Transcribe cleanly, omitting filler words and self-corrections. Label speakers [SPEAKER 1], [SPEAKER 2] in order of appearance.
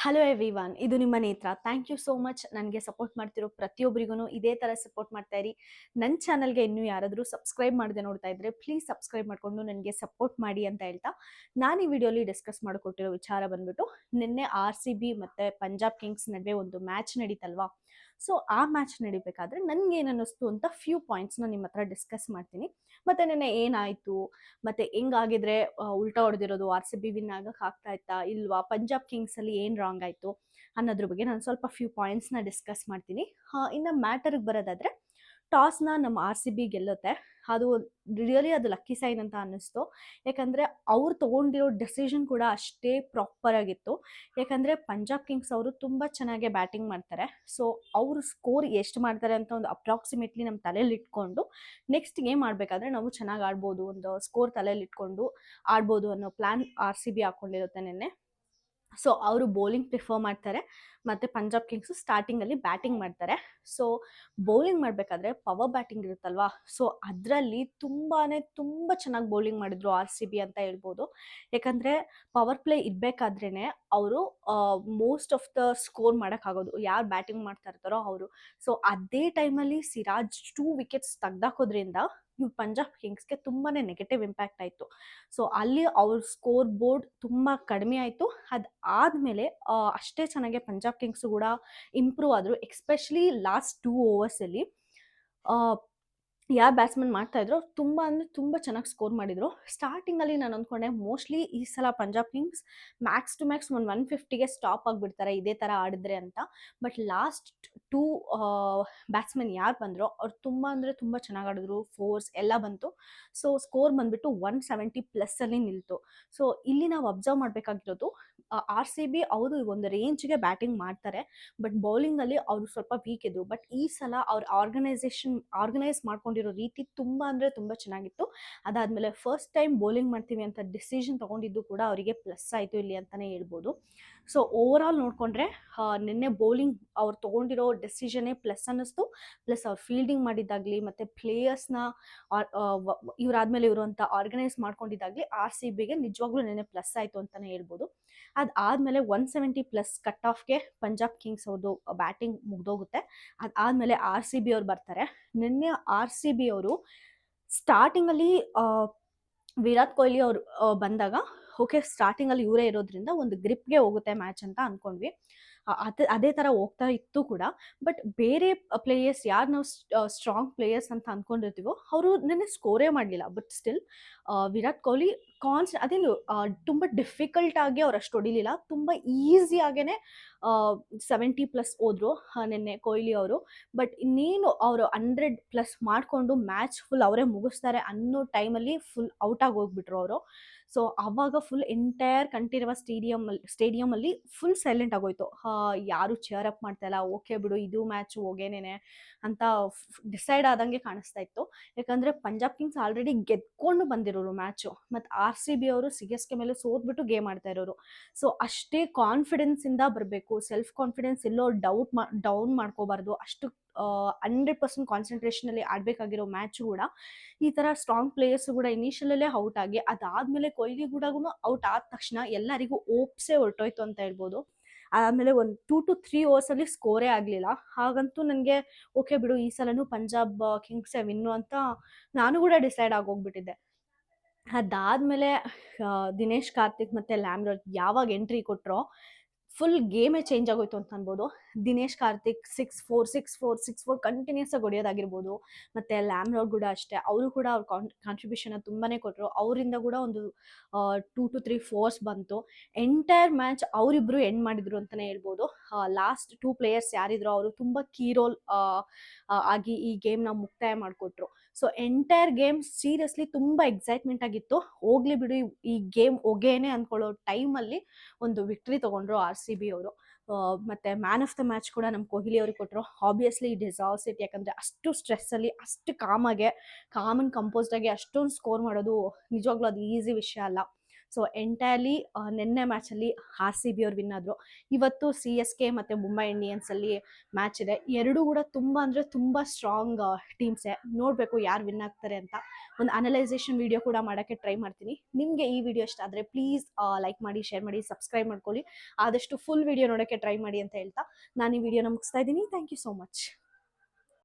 [SPEAKER 1] Hello everyone, ಇದು ನಿಮ್ಮ ನೇತ್ರ. ಥ್ಯಾಂಕ್ ಯು ಸೋ ಮಚ್ ನನಗೆ ಸಪೋರ್ಟ್ ಮಾಡ್ತಿರೋ ಪ್ರತಿಯೊಬ್ಬರಿಗೂ ಇದೇ ಥರ ಸಪೋರ್ಟ್ ಮಾಡ್ತಾ ಇರಿ. ನನ್ನ ಚಾನಲ್ಗೆ ಇನ್ನೂ ಯಾರಾದರೂ ಸಬ್ಸ್ಕ್ರೈಬ್ ಮಾಡದೆ ನೋಡ್ತಾ ಇದ್ರೆ ಪ್ಲೀಸ್ ಸಬ್ಸ್ಕ್ರೈಬ್ ಮಾಡಿಕೊಂಡು ನನಗೆ ಸಪೋರ್ಟ್ ಮಾಡಿ ಅಂತ ಹೇಳ್ತಾ ನಾನು ಈ ವಿಡಿಯೋಲಿ ಡಿಸ್ಕಸ್ ಮಾಡಿಕೊಟ್ಟಿರೋ ವಿಚಾರ ಬಂದ್ಬಿಟ್ಟು, ನಿನ್ನೆ RCB ಮತ್ತು ಪಂಜಾಬ್ ಕಿಂಗ್ಸ್ ನಡುವೆ ಒಂದು ಮ್ಯಾಚ್ ನಡೀತಲ್ವಾ. ಸೊ ಆ ಮ್ಯಾಚ್ ನಡಿಬೇಕಾದ್ರೆ ನನಗೆ ಏನು ಅನ್ನಿಸ್ತು ಅಂತ ಫ್ಯೂ ಪಾಯಿಂಟ್ಸ್ನ ನಿಮ್ಮ ಹತ್ರ ಡಿಸ್ಕಸ್ ಮಾಡ್ತೀನಿ. ಮತ್ತು ನಿನ್ನೆ ಏನಾಯಿತು, ಮತ್ತು ಹೆಂಗಾಗಿದ್ರೆ ಉಲ್ಟಾ ಹೊಡೆದಿರೋದು, RCB ವಿನ್ ಆಗಕ್ಕೆ ಆಗ್ತಾ ಇತ್ತಾ ಇಲ್ವಾ, ಪಂಜಾಬ್ ಕಿಂಗ್ಸಲ್ಲಿ ಏನು ರಾಂಗ್ ಆಯಿತು ಅನ್ನೋದ್ರ ಬಗ್ಗೆ ನಾನು ಸ್ವಲ್ಪ ಫ್ಯೂ ಪಾಯಿಂಟ್ಸ್ನ ಡಿಸ್ಕಸ್ ಮಾಡ್ತೀನಿ. ಇನ್ನು ಮ್ಯಾಟರ್ಗೆ ಬರೋದಾದರೆ, ಟಾಸ್ನ ನಮ್ಮ RCB ಗೆಲ್ಲುತ್ತೆ. ಅದು ರಿಯಲಿ ಅದು ಲಕ್ಕಿ ಸೈನ್ ಅಂತ ಅನ್ನಿಸ್ತು. ಯಾಕಂದರೆ ಅವ್ರು ತೊಗೊಂಡಿರೋ ಡೆಸಿಷನ್ ಕೂಡ ಅಷ್ಟೇ ಪ್ರಾಪರ್ ಆಗಿತ್ತು. ಯಾಕಂದರೆ ಪಂಜಾಬ್ ಕಿಂಗ್ಸ್ ಅವರು ತುಂಬ ಚೆನ್ನಾಗಿ ಬ್ಯಾಟಿಂಗ್ ಮಾಡ್ತಾರೆ. ಸೊ ಅವರು ಸ್ಕೋರ್ ಎಷ್ಟು ಮಾಡ್ತಾರೆ ಅಂತ ಒಂದು ಅಪ್ರಾಕ್ಸಿಮೇಟ್ಲಿ ನಮ್ಮ ತಲೆಯಲ್ಲಿ ಇಟ್ಕೊಂಡು ನೆಕ್ಸ್ಟ್ ಗೇಮ್ ಆಡಬೇಕಾದ್ರೆ ನಾವು ಚೆನ್ನಾಗಿ ಆಡ್ಬೋದು, ಒಂದು ಸ್ಕೋರ್ ತಲೆಯಲ್ಲಿ ಇಟ್ಕೊಂಡು ಆಡ್ಬೋದು ಅನ್ನೋ ಪ್ಲ್ಯಾನ್ RCB ಹಾಕ್ಕೊಂಡಿರುತ್ತೆ ನಿನ್ನೆ. ಸೊ ಅವರು ಬೌಲಿಂಗ್ ಪ್ರಿಫರ್ ಮಾಡ್ತಾರೆ ಮತ್ತು ಪಂಜಾಬ್ ಕಿಂಗ್ಸು ಸ್ಟಾರ್ಟಿಂಗಲ್ಲಿ ಬ್ಯಾಟಿಂಗ್ ಮಾಡ್ತಾರೆ. ಸೊ ಬೌಲಿಂಗ್ ಮಾಡಬೇಕಾದ್ರೆ ಪವರ್ ಬ್ಯಾಟಿಂಗ್ ಇರುತ್ತಲ್ವಾ, ಸೊ ಅದರಲ್ಲಿ ತುಂಬ ಚೆನ್ನಾಗಿ ಬೌಲಿಂಗ್ ಮಾಡಿದ್ರು RCB ಅಂತ ಹೇಳ್ಬೋದು. ಯಾಕಂದರೆ ಪವರ್ ಪ್ಲೇ ಇರಬೇಕಾದ್ರೇ ಅವರು ಮೋಸ್ಟ್ ಆಫ್ ದ ಸ್ಕೋರ್ ಮಾಡೋಕ್ಕಾಗೋದು, ಯಾರು ಬ್ಯಾಟಿಂಗ್ ಮಾಡ್ತಾ ಇರ್ತಾರೋ ಅವರು. ಸೊ ಅದೇ ಟೈಮಲ್ಲಿ ಸಿರಾಜ್ 2 ವಿಕೆಟ್ಸ್ ತೆಗ್ದಾಕೋದ್ರಿಂದ ಇವು ಪಂಜಾಬ್ ಕಿಂಗ್ಸ್ಗೆ ತುಂಬಾ ನೆಗೆಟಿವ್ ಇಂಪ್ಯಾಕ್ಟ್ ಆಯಿತು. ಸೊ ಅಲ್ಲಿ ಅವ್ರ ಸ್ಕೋರ್ ಬೋರ್ಡ್ ತುಂಬ ಕಡಿಮೆ ಆಯಿತು. ಅದು ಆದಮೇಲೆ ಅಷ್ಟೇ ಚೆನ್ನಾಗೆ ಪಂಜಾಬ್ ಕಿಂಗ್ಸು ಕೂಡ ಇಂಪ್ರೂವ್ ಆದರು. ಎಕ್ಸ್ಪೆಷಲಿ ಲಾಸ್ಟ್ 2 ಓವರ್ಸಲ್ಲಿ ಯಾರು ಬ್ಯಾಟ್ಸ್ಮನ್ ಮಾಡ್ತಾಯಿದ್ರು ತುಂಬ ಚೆನ್ನಾಗಿ ಸ್ಕೋರ್ ಮಾಡಿದರು. ಸ್ಟಾರ್ಟಿಂಗಲ್ಲಿ ನಾನು ಅಂದ್ಕೊಂಡೆ ಮೋಸ್ಟ್ಲಿ ಈ ಸಲ Punjab Kings max to max 150ಗೆ ಸ್ಟಾಪ್ ಆಗಿಬಿಡ್ತಾರೆ ಇದೇ ಥರ ಆಡಿದ್ರೆ ಅಂತ. ಬಟ್ ಲಾಸ್ಟ್ 2 ಬ್ಯಾಟ್ಸ್ಮನ್ ಯಾರು ಬಂದರೋ ಅವ್ರು ತುಂಬ ಚೆನ್ನಾಗಿ ಆಡಿದ್ರು, ಫೋರ್ಸ್ ಎಲ್ಲ ಬಂತು. ಸೊ ಸ್ಕೋರ್ ಬಂದುಬಿಟ್ಟು 170+ ನಿಲ್ತು. ಸೊ ಇಲ್ಲಿ ನಾವು ಅಬ್ಸರ್ವ್ ಮಾಡಬೇಕಾಗಿರೋದು, RCB ಅವರು ಒಂದು ರೇಂಜ್ಗೆ ಬ್ಯಾಟಿಂಗ್ ಮಾಡ್ತಾರೆ, ಬಟ್ ಬೌಲಿಂಗಲ್ಲಿ ಅವರು ಸ್ವಲ್ಪ ವೀಕ್ ಇದ್ರು. ಬಟ್ ಈ ಸಲ ಅವ್ರ ಆರ್ಗನೈಸ್ ಮಾಡ್ಕೊಂಡಿರೋ ರೀತಿ ತುಂಬ ಚೆನ್ನಾಗಿತ್ತು. ಅದಾದಮೇಲೆ ಫಸ್ಟ್ ಟೈಮ್ ಬೌಲಿಂಗ್ ಮಾಡ್ತೀವಿ ಅಂತ ಡಿಸಿಷನ್ ತೊಗೊಂಡಿದ್ದು ಕೂಡ ಅವರಿಗೆ ಪ್ಲಸ್ ಆಯಿತು ಇಲ್ಲಿ ಅಂತಲೇ ಹೇಳ್ಬೋದು. ಸೊ ಓವರಾಲ್ ನೋಡಿಕೊಂಡ್ರೆ ನಿನ್ನೆ ಬೌಲಿಂಗ್ ಅವ್ರು ತೊಗೊಂಡಿರೋ ಡೆಸಿಷನ್ನೇ ಪ್ಲಸ್ ಅನ್ನಿಸ್ತು. ಪ್ಲಸ್ ಅವ್ರು ಫೀಲ್ಡಿಂಗ್ ಮಾಡಿದ್ದಾಗಲಿ ಮತ್ತು ಪ್ಲೇಯರ್ಸ್ನ ಇವರಾದಮೇಲೆ ಇವರು ಅಂತ ಆರ್ಗನೈಸ್ ಮಾಡ್ಕೊಂಡಿದ್ದಾಗಲಿ RCBಗೆ ನಿಜವಾಗ್ಲೂ ನಿನ್ನೆ ಪ್ಲಸ್ ಆಯಿತು ಅಂತಲೇ ಹೇಳ್ಬೋದು. ಅದಾದಮೇಲೆ 170+ ಕಟ್ ಆಫ್ಗೆ ಪಂಜಾಬ್ ಕಿಂಗ್ಸ್ ಅವ್ರದ್ದು ಬ್ಯಾಟಿಂಗ್ ಮುಗ್ದೋಗುತ್ತೆ. ಅದಾದಮೇಲೆ RCB ಅವ್ರು ಬರ್ತಾರೆ. ನಿನ್ನೆ RCB ಅವರು ಸ್ಟಾರ್ಟಿಂಗಲ್ಲಿ ವಿರಾಟ್ ಕೊಹ್ಲಿ ಅವರು ಬಂದಾಗ ಓಕೆ, ಸ್ಟಾರ್ಟಿಂಗಲ್ಲಿ ಇವರೇ ಇರೋದ್ರಿಂದ ಒಂದು ಗ್ರಿಪ್ಗೆ ಹೋಗುತ್ತೆ ಮ್ಯಾಚ್ ಅಂತ ಅಂದ್ಕೊಂಡ್ವಿ. ಅದೇ ಥರ ಹೋಗ್ತಾ ಇತ್ತು ಕೂಡ. ಬಟ್ ಬೇರೆ ಪ್ಲೇಯರ್ಸ್ ಯಾರು ನಾವು ಸ್ಟ್ರಾಂಗ್ ಪ್ಲೇಯರ್ಸ್ ಅಂತ ಅಂದ್ಕೊಂಡಿರ್ತೀವೋ ಅವರು ನಿನ್ನೆ ಸ್ಕೋರೇ ಮಾಡಲಿಲ್ಲ. ಬಟ್ ಸ್ಟಿಲ್ ವಿರಾಟ್ ಕೊಹ್ಲಿ ಅದೇನು ತುಂಬ ಡಿಫಿಕಲ್ಟಾಗಿ ಅವ್ರು ಅಷ್ಟು ಹೊಡಿಲಿಲ್ಲ, ತುಂಬ ಈಸಿಯಾಗೇ 70+ ಹೋದ್ರು ನಿನ್ನೆ ಕೊಹ್ಲಿ ಅವರು. ಬಟ್ ಇನ್ನೇನು ಅವರು 100+ ಮಾಡಿಕೊಂಡು ಮ್ಯಾಚ್ ಫುಲ್ ಅವರೇ ಮುಗಿಸ್ತಾರೆ ಅನ್ನೋ ಟೈಮಲ್ಲಿ ಫುಲ್ ಔಟಾಗಿ ಹೋಗ್ಬಿಟ್ರು ಅವರು. ಸೊ ಆವಾಗ ಫುಲ್ ಎಂಟೈರ್ ಕಂಠೀರವ ಸ್ಟೇಡಿಯಮಲ್ಲಿ ಫುಲ್ ಸೈಲೆಂಟ್ ಆಗೋಯ್ತು. ಯಾರು ಚೇರ್ ಅಪ್ ಮಾಡ್ತಾಯಿಲ್ಲ, ಓಕೆ ಬಿಡು ಇದು ಮ್ಯಾಚು ಹೋಗೇನೇನೆ ಅಂತ ಡಿಸೈಡ್ ಆದಂಗೆ ಕಾಣಿಸ್ತಾ ಇತ್ತು. ಯಾಕಂದರೆ ಪಂಜಾಬ್ ಕಿಂಗ್ಸ್ ಆಲ್ರೆಡಿ ಗೆದ್ಕೊಂಡು ಬಂದಿರೋರು ಮ್ಯಾಚು, ಮತ್ತು RCB ಅವರು CSK ಮೇಲೆ ಸೋತ್ಬಿಟ್ಟು ಗೇಮ್ ಆಡ್ತಾ ಇರೋರು. ಸೊ ಅಷ್ಟೇ ಕಾನ್ಫಿಡೆನ್ಸಿಂದ ಬರಬೇಕು, ಸೆಲ್ಫ್ ಕಾನ್ಫಿಡೆನ್ಸ್ ಎಲ್ಲೋ ಡೌನ್ ಮಾಡ್ಕೋಬಾರ್ದು. ಅಷ್ಟು 100% ಕಾನ್ಸಂಟ್ರೇಷನಲ್ಲಿ ಆಡಬೇಕಾಗಿರೋ ಮ್ಯಾಚು ಕೂಡ ಈ ಥರ ಸ್ಟ್ರಾಂಗ್ ಪ್ಲೇಯರ್ಸು ಕೂಡ ಇನಿಷಿಯಲಲ್ಲೇ ಔಟ್ ಆಗಿ, ಅದಾದಮೇಲೆ ಕೊಹ್ಲಿ ಕೂಡ ಔಟ್ ಆದ ತಕ್ಷಣ ಎಲ್ಲರಿಗೂ ಓಪ್ಸೇ ಹೊರಟೋಯ್ತು ಅಂತ ಹೇಳ್ಬೋದು. ಆಮೇಲೆ ಒಂದು 2 to 3 ಓವರ್ಸಲ್ಲಿ ಸ್ಕೋರೇ ಆಗಲಿಲ್ಲ. ಹಾಗಂತೂ ನನಗೆ ಓಕೆ ಬಿಡು ಈ ಸಲನೂ ಪಂಜಾಬ್ ಕಿಂಗ್ಸೇ ವಿನ್ನು ಅಂತ ನಾನು ಕೂಡ ಡಿಸೈಡ್ ಆಗೋಗ್ಬಿಟ್ಟಿದ್ದೆ. ಅದಾದಮೇಲೆ ದಿನೇಶ್ ಕಾರ್ತಿಕ್ ಮತ್ತು ಲ್ಯಾಮ್ರೋಡ್ ಯಾವಾಗ ಎಂಟ್ರಿ ಕೊಟ್ಟರೋ ಫುಲ್ ಗೇಮೇ ಚೇಂಜ್ ಆಗೋಯ್ತು ಅಂತ ಅನ್ಬೋದು. ದಿನೇಶ್ ಕಾರ್ತಿಕ್ 6-4 ಕಂಟಿನ್ಯೂಸ್ ಆಗಿ ಹೊಡೆಯೋದಾಗಿರ್ಬೋದು, ಮತ್ತು ಲ್ಯಾಮ್ರೋಡ್ ಕೂಡ ಅಷ್ಟೇ, ಅವರು ಕೂಡ ಅವ್ರ ಕಾಂಟ್ರಿಬ್ಯೂಷನ್ ತುಂಬಾ ಕೊಟ್ಟರು. ಅವರಿಂದ ಕೂಡ ಒಂದು 2 to 3 4s ಬಂತು. ಎಂಟೈರ್ ಮ್ಯಾಚ್ ಅವರಿಬ್ಬರು ಎಂಡ್ ಮಾಡಿದ್ರು ಅಂತಲೇ ಹೇಳ್ಬೋದು. ಲಾಸ್ಟ್ 2 ಪ್ಲೇಯರ್ಸ್ ಯಾರಿದ್ರು ಅವರು ತುಂಬ ಕೀ ರೋಲ್ ಆಗಿ ಈ ಗೇಮ್ನ ಮುಕ್ತಾಯ ಮಾಡಿಕೊಟ್ರು. ಸೊ ಎಂಟೈರ್ ಗೇಮ್ ಸೀರಿಯಸ್ಲಿ ತುಂಬ ಎಕ್ಸೈಟ್ಮೆಂಟ್ ಆಗಿತ್ತು. ಹೋಗ್ಲಿ ಬಿಡು ಈ ಗೇಮ್ ಒಗೇನೆ ಅಂದ್ಕೊಳ್ಳೋ ಟೈಮಲ್ಲಿ ಒಂದು ವಿಕ್ಟ್ರಿ ತೊಗೊಂಡ್ರು RCB ಅವರು. ಮತ್ತು ಮ್ಯಾನ್ ಆಫ್ ದ ಮ್ಯಾಚ್ ಕೂಡ ನಮ್ಮ ಕೊಹ್ಲಿ ಅವ್ರಿಗೆ ಕೊಟ್ಟರು. Obviously deserves it. ಯಾಕಂದರೆ ಅಷ್ಟು ಸ್ಟ್ರೆಸ್ಸಲ್ಲಿ ಅಷ್ಟು ಕಾಮ್ ಆ್ಯಂಡ್ ಕಂಪೋಸ್ಡಾಗಿ ಅಷ್ಟೊಂದು ಸ್ಕೋರ್ ಮಾಡೋದು ನಿಜವಾಗ್ಲೂ ಅದು ಈಸಿ ವಿಷಯ ಅಲ್ಲ. ಸೊ ಎಂಟೈರ್ಲಿ ನಿನ್ನೆ ಮ್ಯಾಚಲ್ಲಿ ಆರ್ ಸಿ ಬಿ ಅವ್ರು ವಿನ್ ಆದರು. ಇವತ್ತು ಸಿ ಎಸ್ ಕೆ ಮತ್ತು ಮುಂಬೈ ಇಂಡಿಯನ್ಸಲ್ಲಿ ಮ್ಯಾಚ್ ಇದೆ. ಎರಡೂ ಕೂಡ ತುಂಬ ಅಂದರೆ ತುಂಬ ಸ್ಟ್ರಾಂಗ್ ಟೀಮ್ಸೇ. ನೋಡಬೇಕು ಯಾರು ವಿನ್ ಆಗ್ತಾರೆ ಅಂತ. ಒಂದು ಅನಲೈಸೇಷನ್ ವಿಡಿಯೋ ಕೂಡ ಮಾಡೋಕ್ಕೆ ಟ್ರೈ ಮಾಡ್ತೀನಿ. ನಿಮಗೆ ಈ ವಿಡಿಯೋ ಇಷ್ಟ ಆದರೆ ಪ್ಲೀಸ್ ಲೈಕ್ ಮಾಡಿ, ಶೇರ್ ಮಾಡಿ, ಸಬ್ಸ್ಕ್ರೈಬ್ ಮಾಡ್ಕೊಳ್ಳಿ. ಆದಷ್ಟು ಫುಲ್ ವಿಡಿಯೋ ನೋಡೋಕ್ಕೆ ಟ್ರೈ ಮಾಡಿ ಅಂತ ಹೇಳ್ತಾ ನಾನು ಈ ವಿಡಿಯೋನ ಮುಗಿಸ್ತಾ ಇದ್ದೀನಿ. Thank you so much.